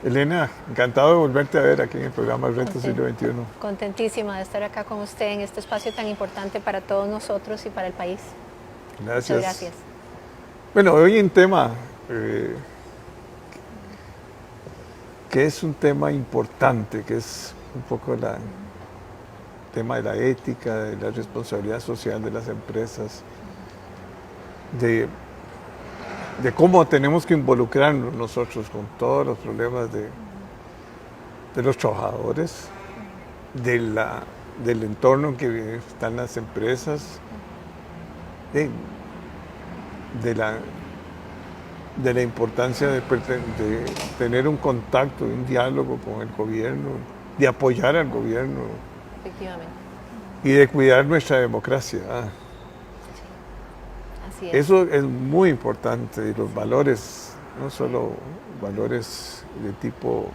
Elena, encantado de volverte a ver aquí en el programa Reto Siglo XXI. Contentísima de estar acá con usted en este espacio tan importante para todos nosotros y para el país. Gracias. Muchas gracias. Bueno, hoy un tema que es un tema importante, que es un poco el tema de la ética, de la responsabilidad social de las empresas, de cómo tenemos que involucrarnos nosotros con todos los problemas de los trabajadores, del entorno en que están las empresas, de la importancia de tener un contacto, un diálogo con el gobierno, de apoyar al gobierno. Efectivamente. Y de cuidar nuestra democracia. Así es. Eso es muy importante, y los valores, no solo valores de tipo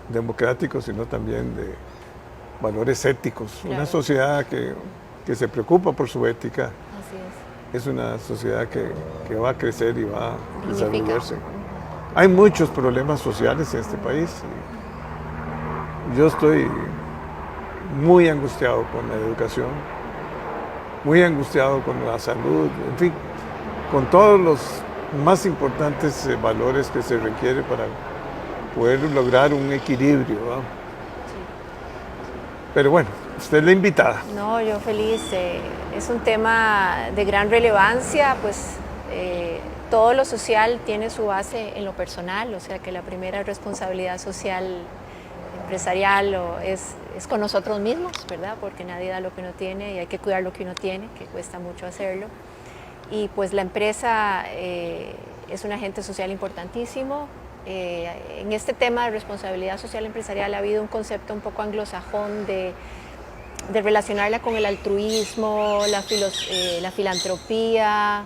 democráticos, sino también de valores éticos. Claro. Una sociedad que se preocupa por su ética. Así es una sociedad que va a crecer y va a desarrollarse. Hay muchos problemas sociales en este país. Yo estoy muy angustiado con la educación, muy angustiado con la salud, en fin, con todos los más importantes valores que se requiere para poder lograr un equilibrio, ¿no? Sí. Pero bueno, usted es la invitada. No, yo feliz. Es un tema de gran relevancia, pues todo lo social tiene su base en lo personal, o sea que la primera responsabilidad social empresarial es con nosotros mismos, ¿verdad? Porque nadie da lo que uno tiene y hay que cuidar lo que uno tiene, que cuesta mucho hacerlo. Y pues la empresa es un agente social importantísimo. En este tema de responsabilidad social empresarial ha habido un concepto un poco anglosajón de relacionarla con el altruismo, la filantropía,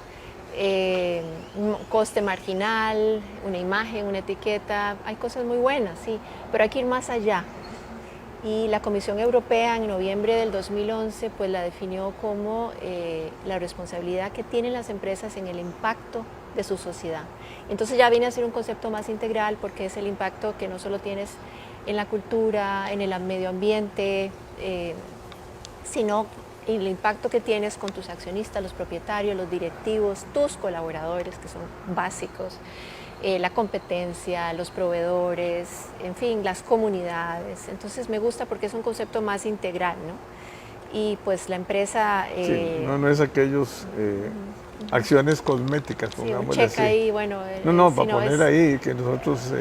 un coste marginal, una imagen, una etiqueta. Hay cosas muy buenas, sí, pero hay que ir más allá. Y la Comisión Europea en noviembre del 2011 pues la definió como la responsabilidad que tienen las empresas en el impacto de su sociedad. Entonces ya viene a ser un concepto más integral porque es el impacto que no solo tienes en la cultura, en el medio ambiente, sino el impacto que tienes con tus accionistas, los propietarios, los directivos, tus colaboradores, que son básicos, la competencia, los proveedores, en fin, las comunidades. Entonces me gusta porque es un concepto más integral, ¿no? Y pues la empresa... sí, no es aquellos... acciones cosméticas, pongámosle sí, un check así. Ahí, bueno, para poner ahí que nosotros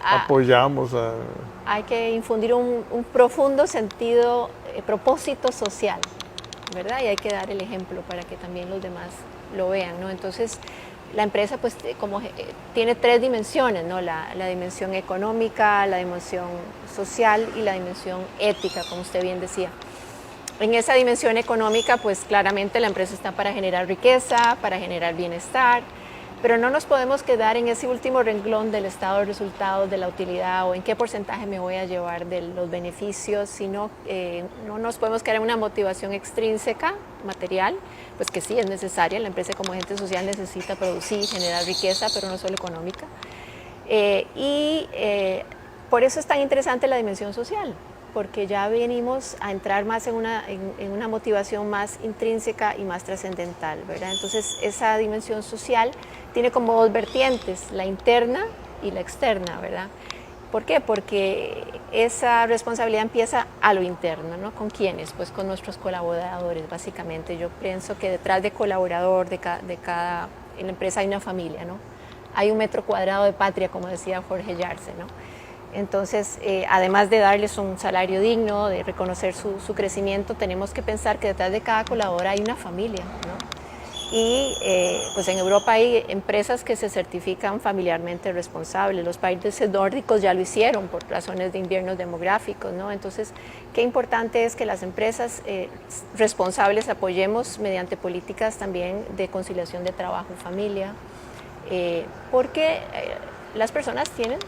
apoyamos a... Hay que infundir un profundo sentido, propósito social, ¿verdad? Y hay que dar el ejemplo para que también los demás lo vean, ¿no? Entonces, la empresa pues como tiene tres dimensiones, ¿no? La dimensión económica, la dimensión social y la dimensión ética, como usted bien decía. En esa dimensión económica, pues claramente la empresa está para generar riqueza, para generar bienestar, pero no nos podemos quedar en ese último renglón del estado de resultados, de la utilidad o en qué porcentaje me voy a llevar de los beneficios, sino no nos podemos quedar en una motivación extrínseca, material, pues que sí es necesaria, la empresa como agente social necesita producir, generar riqueza, pero no solo económica. Por eso es tan interesante la dimensión social, porque ya venimos a entrar más en una motivación más intrínseca y más trascendental, ¿verdad? Entonces esa dimensión social tiene como dos vertientes, la interna y la externa, ¿verdad? ¿Por qué? Porque esa responsabilidad empieza a lo interno, ¿no? ¿Con quiénes? Pues con nuestros colaboradores, básicamente. Yo pienso que detrás de colaborador, en la empresa hay una familia, ¿no? Hay un metro cuadrado de patria, como decía Jorge Yarse, ¿no? Entonces, además de darles un salario digno, de reconocer su crecimiento, tenemos que pensar que detrás de cada colaborador hay una familia, ¿no? Y pues en Europa hay empresas que se certifican familiarmente responsables. Los países nórdicos ya lo hicieron por razones de inviernos demográficos, ¿no? Entonces, qué importante es que las empresas responsables apoyemos mediante políticas también de conciliación de trabajo y familia, porque las personas tienen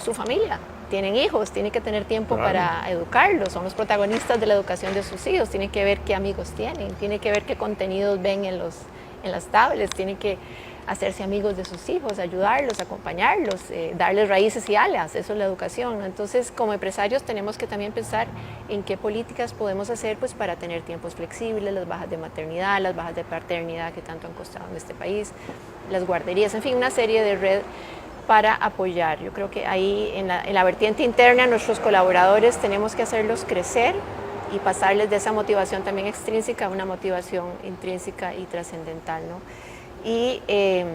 su familia, tienen hijos, tienen que tener tiempo para educarlos, son los protagonistas de la educación de sus hijos, tienen que ver qué amigos tienen que ver qué contenidos ven en las tablets, tienen que hacerse amigos de sus hijos, ayudarlos, acompañarlos, darles raíces y alas, eso es la educación, ¿no? Entonces, como empresarios tenemos que también pensar en qué políticas podemos hacer pues, para tener tiempos flexibles, las bajas de maternidad, las bajas de paternidad que tanto han costado en este país, las guarderías, en fin, una serie de red para apoyar. Yo creo que ahí en la vertiente interna nuestros colaboradores tenemos que hacerlos crecer y pasarles de esa motivación también extrínseca a una motivación intrínseca y trascendental, ¿no? Y el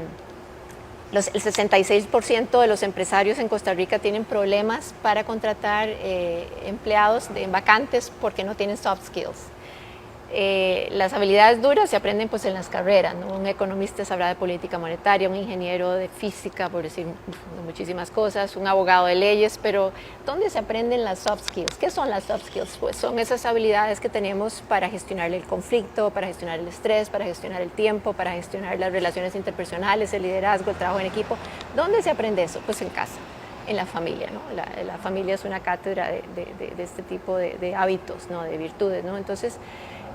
66% de los empresarios en Costa Rica tienen problemas para contratar empleados en vacantes porque no tienen soft skills. Las habilidades duras se aprenden pues en las carreras, ¿no? Un economista sabrá de política monetaria, un ingeniero de física, por decir muchísimas cosas, un abogado de leyes, pero ¿dónde se aprenden las soft skills? ¿Qué son las soft skills? Pues son esas habilidades que tenemos para gestionar el conflicto, para gestionar el estrés, para gestionar el tiempo, para gestionar las relaciones interpersonales, el liderazgo, el trabajo en equipo. ¿Dónde se aprende eso? Pues en casa, en la familia, ¿no? La familia es una cátedra de este tipo de hábitos, ¿no? De virtudes, ¿no? Entonces,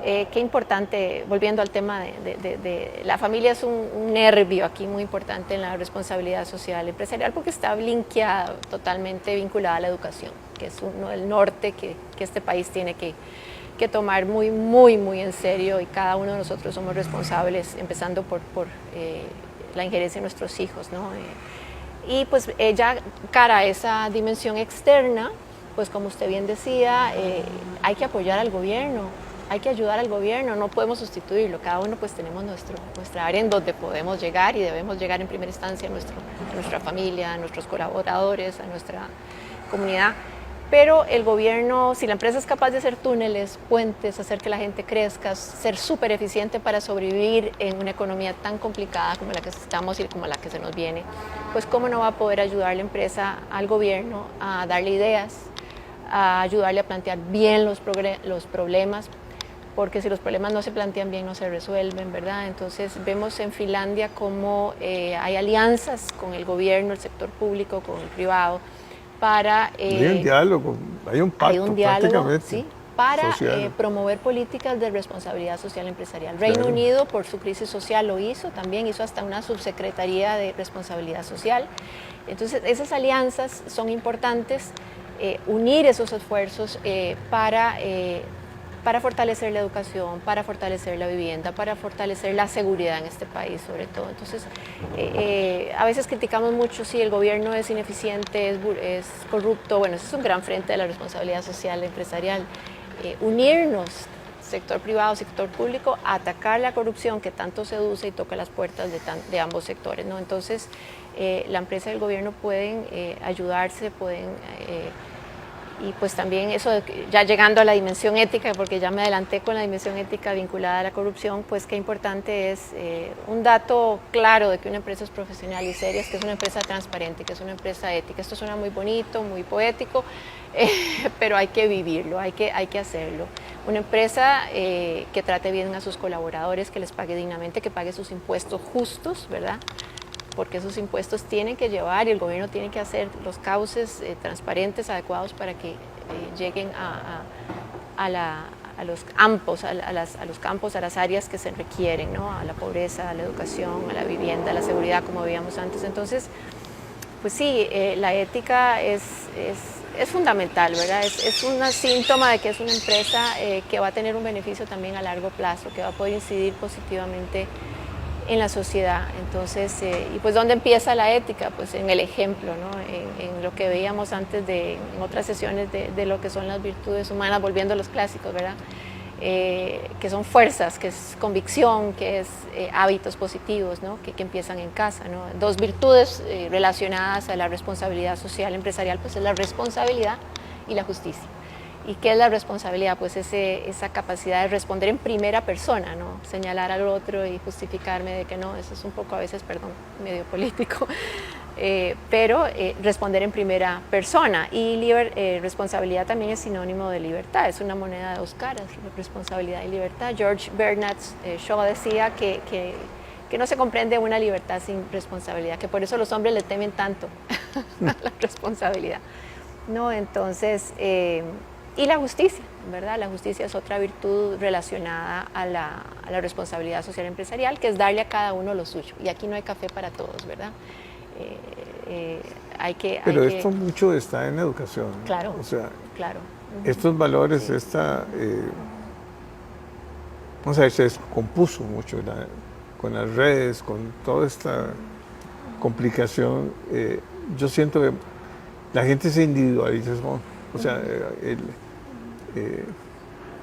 qué importante, volviendo al tema de la familia es un nervio aquí muy importante en la responsabilidad social empresarial porque está linkeada, totalmente vinculada a la educación, que es uno del norte que este país tiene que tomar muy en serio y cada uno de nosotros somos responsables, empezando por la injerencia de nuestros hijos, ¿no? Y pues ya cara a esa dimensión externa, pues como usted bien decía, hay que apoyar al gobierno. Hay que ayudar al gobierno, no podemos sustituirlo, cada uno pues tenemos nuestra área en donde podemos llegar y debemos llegar en primera instancia a nuestra familia, a nuestros colaboradores, a nuestra comunidad, pero el gobierno, si la empresa es capaz de hacer túneles, puentes, hacer que la gente crezca, ser súper eficiente para sobrevivir en una economía tan complicada como la que estamos y como la que se nos viene, pues cómo no va a poder ayudar la empresa al gobierno a darle ideas, a ayudarle a plantear bien los problemas, porque si los problemas no se plantean bien no se resuelven, ¿verdad? Entonces vemos en Finlandia cómo hay alianzas con el gobierno, el sector público, con el privado, para... hay un diálogo, hay un pacto prácticamente, ¿sí? Para promover políticas de responsabilidad social empresarial. Reino Unido, por su crisis social, lo hizo, también hizo hasta una subsecretaría de responsabilidad social. Entonces esas alianzas son importantes, unir esos esfuerzos para fortalecer la educación, para fortalecer la vivienda, para fortalecer la seguridad en este país sobre todo. Entonces, a veces criticamos mucho si el gobierno es ineficiente, es corrupto. Bueno, ese es un gran frente de la responsabilidad social empresarial. Unirnos, sector privado, sector público, a atacar la corrupción que tanto seduce y toca las puertas de ambos sectores, ¿no? Entonces, la empresa y el gobierno pueden ayudarse, pueden... y pues también eso, ya llegando a la dimensión ética, porque ya me adelanté con la dimensión ética vinculada a la corrupción, pues qué importante es un dato claro de que una empresa es profesional y seria, es que es una empresa transparente, que es una empresa ética. Esto suena muy bonito, muy poético, pero hay que vivirlo, hay que hacerlo. Una empresa que trate bien a sus colaboradores, que les pague dignamente, que pague sus impuestos justos, ¿verdad? Porque esos impuestos tienen que llevar y el gobierno tiene que hacer los cauces transparentes, adecuados para que lleguen a los campos, a las áreas que se requieren, ¿no? A la pobreza, a la educación, a la vivienda, a la seguridad, como veíamos antes. Entonces, pues sí, la ética es fundamental, ¿verdad? Es un síntoma de que es una empresa que va a tener un beneficio también a largo plazo, que va a poder incidir positivamente en la sociedad. Entonces, y pues ¿dónde empieza la ética? Pues en el ejemplo, ¿no? En lo que veíamos antes en otras sesiones de lo que son las virtudes humanas, volviendo a los clásicos, ¿verdad? Que son fuerzas, que es convicción, que es hábitos positivos, ¿no? Que empiezan en casa, ¿no? Dos virtudes relacionadas a la responsabilidad social empresarial, pues es la responsabilidad y la justicia. ¿Y qué es la responsabilidad? Pues esa capacidad de responder en primera persona, ¿no? Señalar al otro y justificarme de que no, eso es un poco a veces, perdón, medio político, pero responder en primera persona. Y responsabilidad también es sinónimo de libertad, es una moneda de dos caras, responsabilidad y libertad. George Bernard Shaw decía que no se comprende una libertad sin responsabilidad, que por eso los hombres le temen tanto a la responsabilidad, ¿no? Entonces... Y la justicia, ¿verdad? La justicia es otra virtud relacionada a la responsabilidad social empresarial, que es darle a cada uno lo suyo. Y aquí no hay café para todos, ¿verdad? Pero esto mucho está en la educación. Claro, o sea, claro. Estos valores, Sí. se descompuso mucho con las redes, con toda esta complicación. Yo siento que la gente se individualizó, o sea,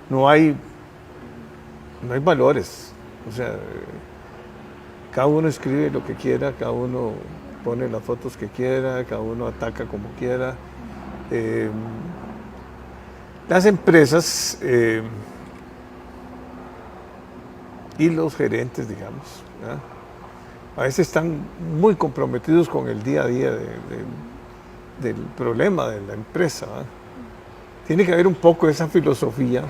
no hay valores, o sea, cada uno escribe lo que quiera, cada uno pone las fotos que quiera, cada uno ataca como quiera. Las empresas y los gerentes, digamos, ¿verdad? A veces están muy comprometidos con el día a día del problema de la empresa, ¿verdad? Tiene que haber un poco esa filosofía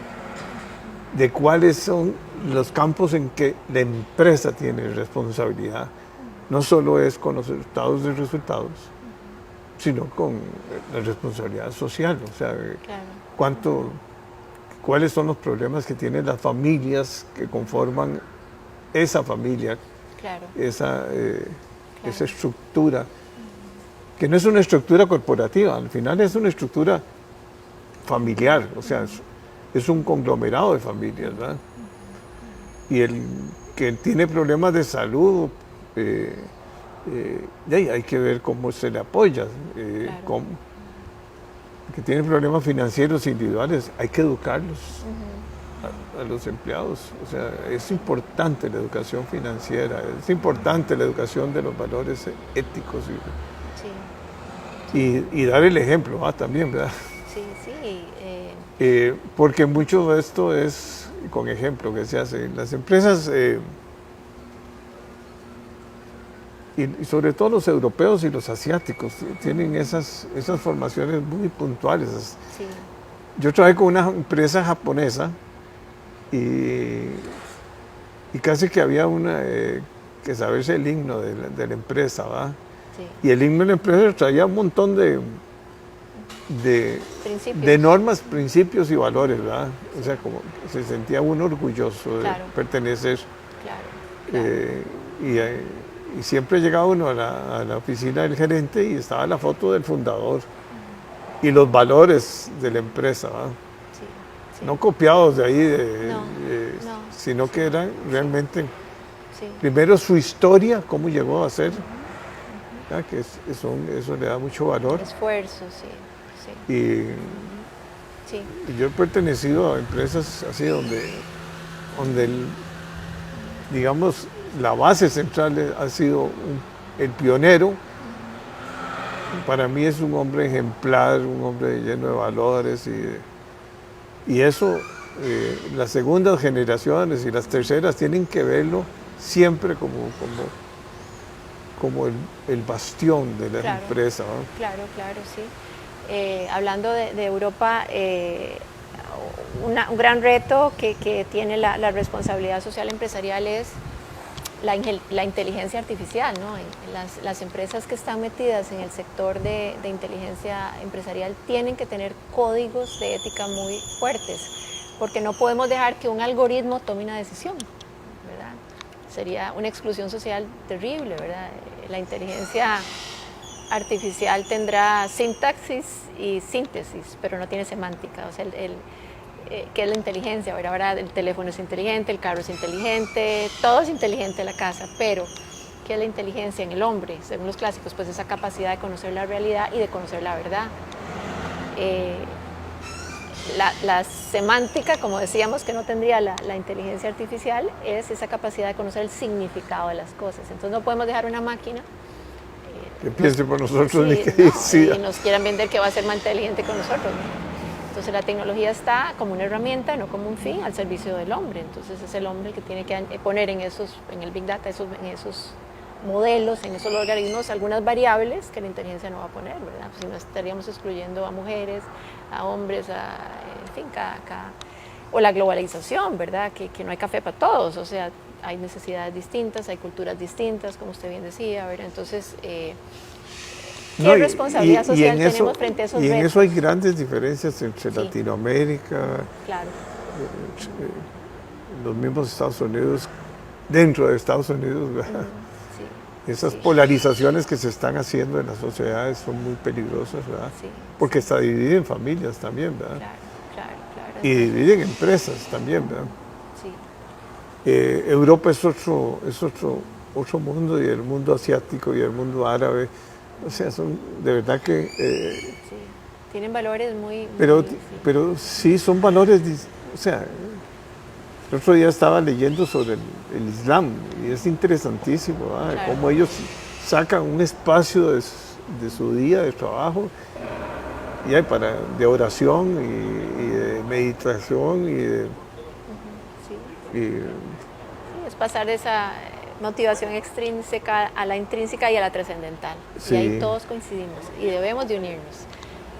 de cuáles son los campos en que la empresa tiene responsabilidad. No solo es con los resultados, sino con la responsabilidad social. O sea, claro. cuáles son los problemas que tienen las familias que conforman esa familia, claro. esa estructura, que no es una estructura corporativa, al final es una estructura familiar, o sea, es un conglomerado de familias, ¿verdad? Y el que tiene problemas de salud, hay que ver cómo se le apoya. Claro. Que tiene problemas financieros individuales, hay que educarlos a los empleados. O sea, es importante la educación financiera, es importante la educación de los valores éticos y dar el ejemplo también, ¿verdad? Sí. Porque mucho de esto es con ejemplo que se hace. Las empresas, y sobre todo los europeos y los asiáticos, tienen esas formaciones muy puntuales. Sí. Yo trabajé con una empresa japonesa y casi que había que saberse el himno de la empresa, ¿verdad? Sí. Y el himno de la empresa traía un montón de normas, principios y valores, ¿verdad? O sea, como se sentía uno orgulloso de pertenecer. Claro. Y siempre llegaba uno a la oficina del gerente y estaba la foto del fundador y los valores de la empresa, ¿verdad? Sí. No copiados de ahí, sino que eran realmente, primero su historia, cómo llegó a ser, que eso le da mucho valor. Esfuerzo, sí. Y yo he pertenecido a empresas así donde digamos, la base central ha sido el pionero. Para mí es un hombre ejemplar, un hombre lleno de valores y eso las segundas generaciones y las terceras tienen que verlo siempre como el bastión de la empresa, ¿no? Claro, sí. Hablando de Europa, un gran reto que tiene la responsabilidad social empresarial es la inteligencia artificial, ¿no? Las empresas que están metidas en el sector de inteligencia empresarial tienen que tener códigos de ética muy fuertes, porque no podemos dejar que un algoritmo tome una decisión, ¿verdad? Sería una exclusión social terrible, ¿verdad? La inteligencia artificial tendrá sintaxis y síntesis, pero no tiene semántica. O sea, ¿qué es la inteligencia? Ahora el teléfono es inteligente, el carro es inteligente, todo es inteligente en la casa, pero ¿qué es la inteligencia en el hombre? Según los clásicos, pues esa capacidad de conocer la realidad y de conocer la verdad. La semántica, como decíamos, que no tendría la inteligencia artificial, es esa capacidad de conocer el significado de las cosas. Entonces no podemos dejar una máquina que piense por nosotros y nos quieran vender que va a ser más inteligente con nosotros, ¿no? Entonces la tecnología está como una herramienta, no como un fin, al servicio del hombre. Entonces es el hombre el que tiene que poner en el Big Data, en esos modelos, en esos logaritmos, algunas variables que la inteligencia no va a poner, ¿verdad? Pues si no estaríamos excluyendo a mujeres, a hombres, en fin, o la globalización, ¿verdad? Que no hay café para todos, o sea, hay necesidades distintas, hay culturas distintas, como usted bien decía, ¿verdad? Entonces, ¿Qué responsabilidad social tenemos frente a esos retos? Y en retos? eso hay grandes diferencias entre Latinoamérica, claro. Los mismos Estados Unidos, dentro de Estados Unidos, ¿verdad? Esas polarizaciones que se están haciendo en las sociedades son muy peligrosas, ¿verdad? Porque hasta dividen familias también, ¿verdad? Claro. Y dividen empresas también, ¿verdad? Europa es otro mundo, y el mundo asiático y el mundo árabe, o sea, son de verdad que... tienen valores muy... Pero sí son valores, o sea, el otro día estaba leyendo sobre el Islam y es interesantísimo, cómo ellos sacan un espacio de su día de trabajo de oración y de meditación es pasar de esa motivación extrínseca a la intrínseca y a la trascendental. Y ahí todos coincidimos y debemos de unirnos,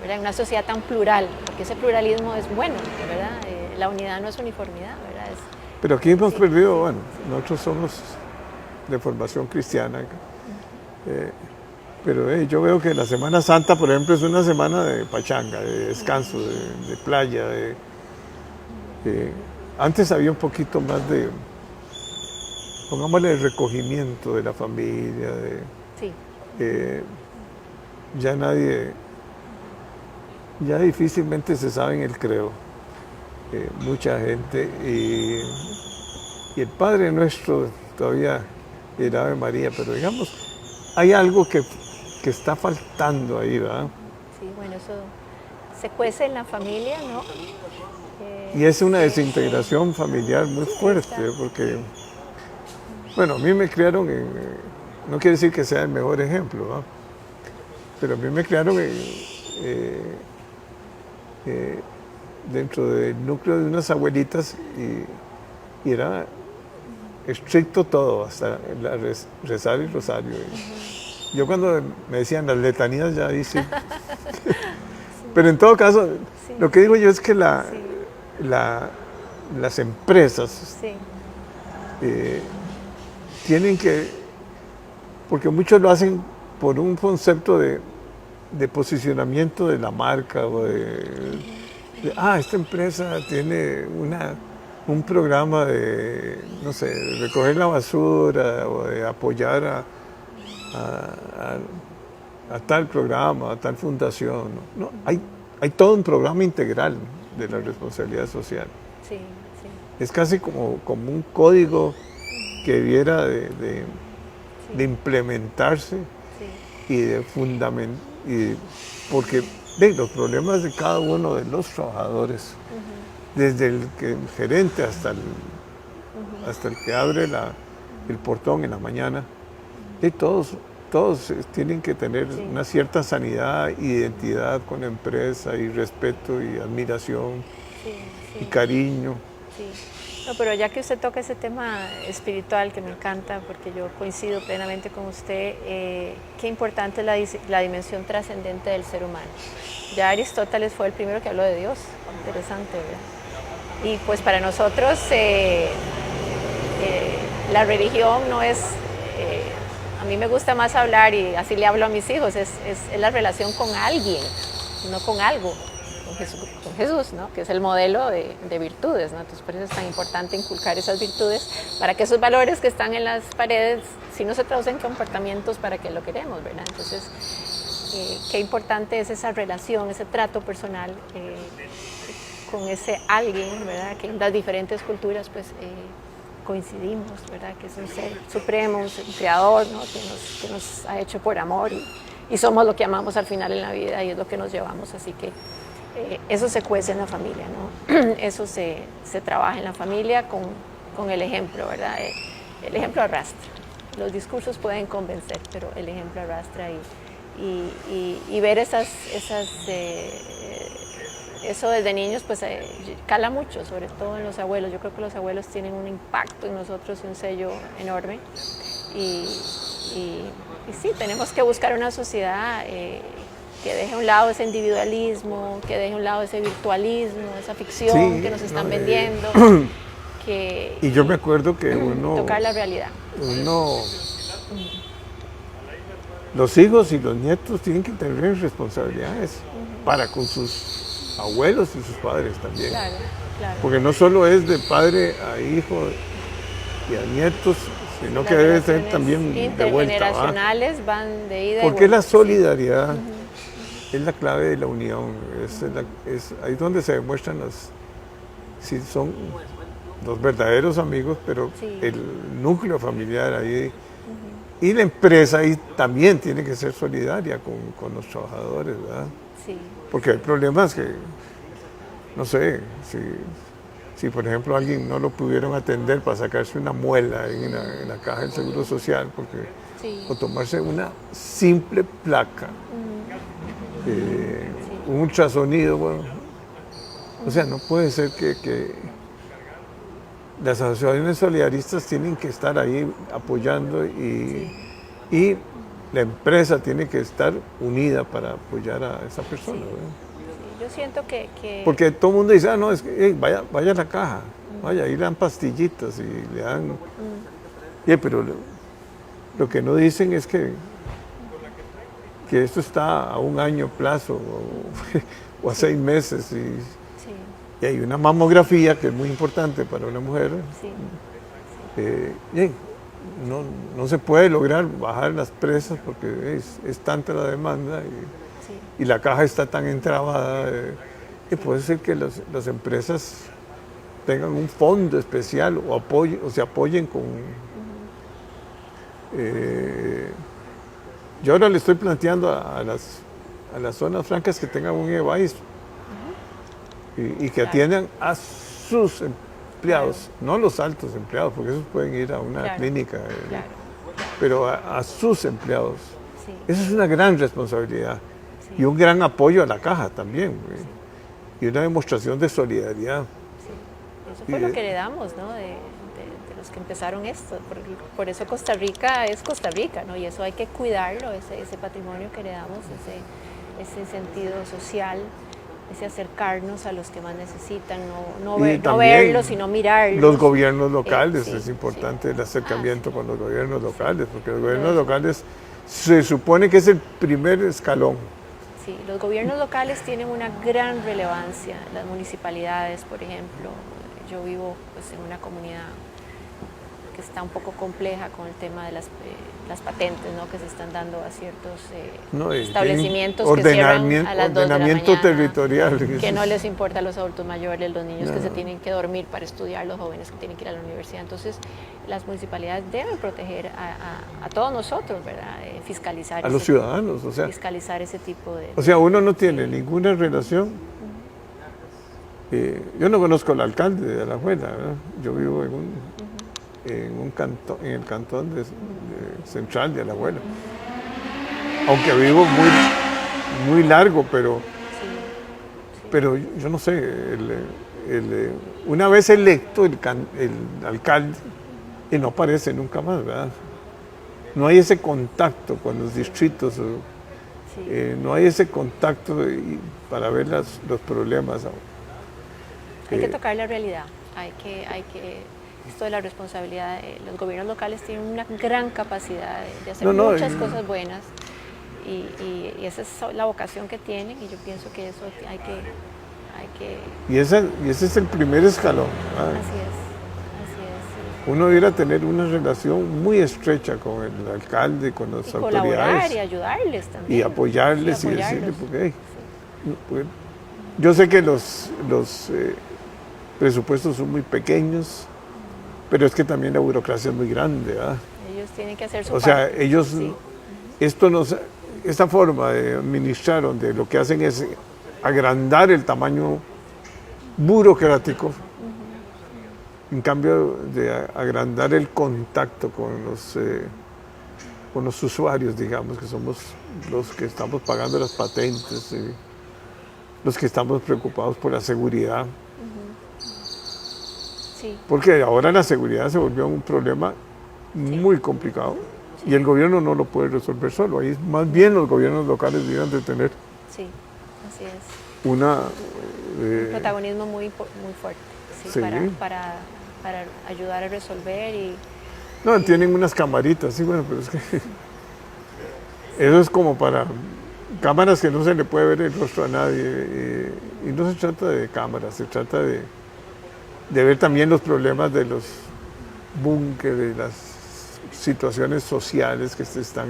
¿verdad? En una sociedad tan plural, porque ese pluralismo es bueno, ¿verdad? La unidad no es uniformidad, ¿verdad? Pero aquí hemos perdido, bueno, nosotros somos de formación cristiana, pero yo veo que la Semana Santa, por ejemplo, es una semana de pachanga, de descanso, de playa. Antes había un poquito más de, pongámosle, el recogimiento de la familia, ya difícilmente se sabe en el credo, mucha gente, y el Padre Nuestro todavía, el Ave María, pero digamos, hay algo que está faltando ahí, ¿verdad? Sí, bueno, eso se cuece en la familia, ¿no? Y es una desintegración familiar muy fuerte, porque, bueno, a mí me criaron no quiere decir que sea el mejor ejemplo, ¿verdad? Pero a mí me criaron dentro del núcleo de unas abuelitas y era estricto todo, hasta rezar el rosario. Yo cuando me decían las letanías ya hice. Pero en todo caso, lo que digo yo es que las empresas tienen que, porque muchos lo hacen por un concepto de posicionamiento de la marca, o esta empresa tiene un programa de, no sé, de recoger la basura o de apoyar a tal programa, a tal fundación. No, hay todo un programa integral de la responsabilidad social. Es casi como un código que debiera de implementarse y de fundamentar, porque los problemas de cada uno de los trabajadores, desde el gerente hasta el que abre el portón en la mañana, todos tienen que tener una cierta sanidad, identidad con la empresa, y respeto y admiración y cariño. No, pero ya que usted toca ese tema espiritual, que me encanta, porque yo coincido plenamente con usted, qué importante es la dimensión trascendente del ser humano. Ya Aristóteles fue el primero que habló de Dios. Interesante, ¿verdad? Y pues para nosotros la religión no es... a mí me gusta más hablar, y así le hablo a mis hijos, es la relación con alguien, no con algo. Con Jesús, ¿no? Que es el modelo de virtudes, ¿no? Entonces por eso es tan importante inculcar esas virtudes, para que esos valores que están en las paredes, si no se traducen en comportamientos, para que lo queremos, ¿verdad? Entonces, qué importante es esa relación, ese trato personal con ese alguien, ¿verdad? Que en las diferentes culturas, pues, coincidimos, ¿verdad? Que es un ser supremo, un creador, ¿no? que nos ha hecho por amor, y somos lo que amamos al final en la vida, y es lo que nos llevamos, así que eso se cuece en la familia, ¿no? Eso se trabaja en la familia con el ejemplo, ¿verdad? El ejemplo arrastra. Los discursos pueden convencer, pero el ejemplo arrastra, y ver eso desde niños, pues cala mucho, sobre todo en los abuelos. Yo creo que los abuelos tienen un impacto en nosotros y un sello enorme, y sí, tenemos que buscar una sociedad que deje a un lado ese individualismo, que deje a un lado ese virtualismo, esa ficción que nos están vendiendo. Y yo me acuerdo que tocar la realidad. los hijos y los nietos tienen que tener responsabilidades para con sus abuelos y sus padres también. Claro, claro. Porque no solo es de padre a hijo y a nietos, sino que debe ser también de vuelta. Intergeneracionales van de ida y Porque vuelta. la solidaridad es la clave de la unión. Es ahí donde se demuestran si son los verdaderos amigos, pero el núcleo familiar ahí. Y la empresa ahí también tiene que ser solidaria con los trabajadores, ¿verdad? Sí. Porque hay problemas que, no sé, si por ejemplo alguien no lo pudieron atender para sacarse una muela en la caja del Seguro Social, o tomarse una simple placa, un ultrasonido, bueno, o sea, no puede ser que las asociaciones solidaristas tienen que estar ahí apoyando y la empresa tiene que estar unida para apoyar a esa persona. Yo siento que... Porque todo el mundo dice, no, es que vaya a la caja, vaya, ahí le dan pastillitas y le dan... pero lo que no dicen es que esto está a un año plazo o a 6 meses y hay una mamografía que es muy importante para una mujer. No se puede lograr bajar las presas porque es tanta la demanda y la caja está tan entrabada. Y puede ser que las empresas tengan un fondo especial o se apoyen con... yo ahora le estoy planteando a las zonas francas que tengan un EVAIS y que atiendan a sus empleados, no los altos empleados, porque esos pueden ir a una clínica, pero a sus empleados. Esa es una gran responsabilidad y un gran apoyo a la caja también, y una demostración de solidaridad. Eso fue lo que heredamos, ¿no? de los que empezaron esto. Por eso Costa Rica es Costa Rica, ¿no? Y eso hay que cuidarlo, ese patrimonio que heredamos, ese sentido social, ese acercarnos a los que más necesitan, no verlos, sino mirarlos. Los gobiernos locales, es importante el acercamiento con los gobiernos locales, porque los gobiernos locales se supone que es el primer escalón. Sí, los gobiernos locales tienen una gran relevancia, las municipalidades, por ejemplo. Yo vivo pues, en una comunidad que está un poco compleja con el tema de las patentes, ¿no? Que se están dando a ciertos establecimientos que cierran a las 2 de la mañana, territorial. Que no les importa a los adultos mayores, los niños que se tienen que dormir para estudiar, los jóvenes que tienen que ir a la universidad. Entonces, las municipalidades deben proteger a todos nosotros, ¿verdad? Fiscalizar. A los ciudadanos, o sea. Fiscalizar ese tipo de... O sea, uno no tiene ninguna relación. Yo no conozco al alcalde de Alajuela, ¿verdad? Yo vivo en el cantón central de Alajuela. Aunque vivo muy largo, pero yo no sé, una vez electo el alcalde, y no aparece nunca más, ¿verdad? No hay ese contacto con los distritos, no hay ese contacto para ver los problemas. Hay que tocar la realidad, esto de la responsabilidad, los gobiernos locales tienen una gran capacidad de hacer muchas cosas buenas y esa es la vocación que tienen y yo pienso que eso hay que... Y ese es el primer escalón. Así es. Uno debiera tener una relación muy estrecha con el alcalde, con las autoridades. Colaborar y ayudarles también. Y apoyarles y decirles, porque yo sé que los presupuestos son muy pequeños, pero es que también la burocracia es muy grande, ¿verdad? Ellos tienen que hacer su parte. O sea, ellos, esta forma de administrar, donde lo que hacen es agrandar el tamaño burocrático, en cambio de agrandar el contacto con los usuarios, digamos, que somos los que estamos pagando las patentes, los que estamos preocupados por la seguridad. Porque ahora la seguridad se volvió un problema muy complicado y el gobierno no lo puede resolver solo. Ahí más bien los gobiernos locales deberían de tener un protagonismo muy fuerte para ayudar a resolver. No, tienen unas camaritas, sí, bueno, pero es que... Eso es como para cámaras que no se le puede ver el rostro a nadie. Y no se trata de cámaras, se trata de ver también los problemas de los búnkeres, de las situaciones sociales que se están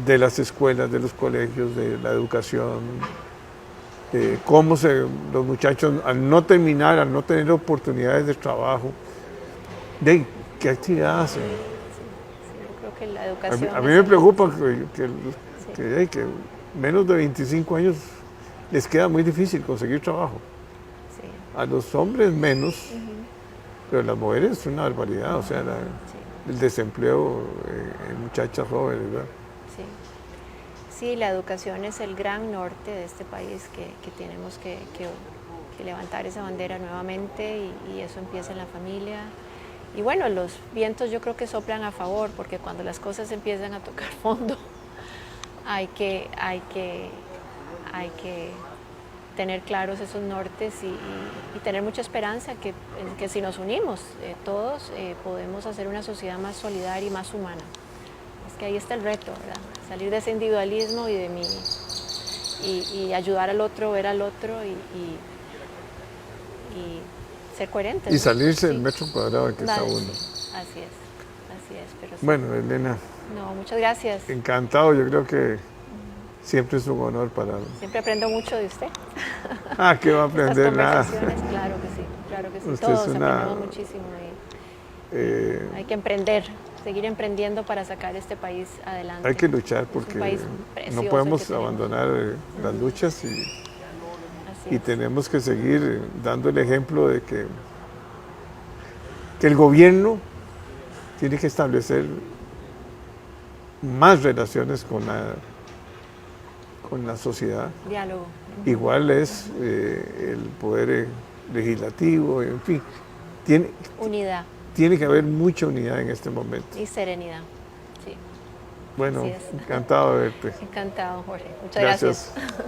de las escuelas, de los colegios, de la educación, cómo los muchachos al no terminar, al no tener oportunidades de trabajo, de qué actividad hacen. Yo creo que la educación... A mí me preocupa que menos de 25 años les queda muy difícil conseguir trabajo. Sí. A los hombres menos, pero las mujeres es una barbaridad, o sea, el desempleo en muchachas jóvenes, ¿verdad? Sí, la educación es el gran norte de este país que tenemos que levantar esa bandera nuevamente y eso empieza en la familia. Y bueno, los vientos yo creo que soplan a favor porque cuando las cosas empiezan a tocar fondo hay que tener claros esos nortes y tener mucha esperanza que si nos unimos todos podemos hacer una sociedad más solidaria y más humana. Es que ahí está el reto, ¿verdad? Salir de ese individualismo y de y ayudar al otro, ver al otro y ser coherentes. Y salirse del Sí. metro cuadrado en que está uno. Así es. Pero sí. Bueno, Elena, No, muchas gracias. encantado, yo creo que siempre es un honor para mí. Siempre aprendo mucho de usted. Ah, ¿qué va a aprender? Estas Nada. conversaciones, claro que sí, claro que sí. Usted Todos es una- aprendemos muchísimo y hay que emprender, seguir emprendiendo para sacar este país adelante. Hay que luchar Es porque un país no precioso podemos el que tenemos. abandonar las luchas Así y es. tenemos que seguir dando el ejemplo de que el gobierno tiene que establecer más relaciones con la sociedad. Diálogo. Igual es el poder legislativo, en fin. Unidad Tiene que haber mucha unidad en este momento. y serenidad. Sí, Bueno, así es. encantado de verte. Encantado, Jorge. Muchas gracias. Gracias.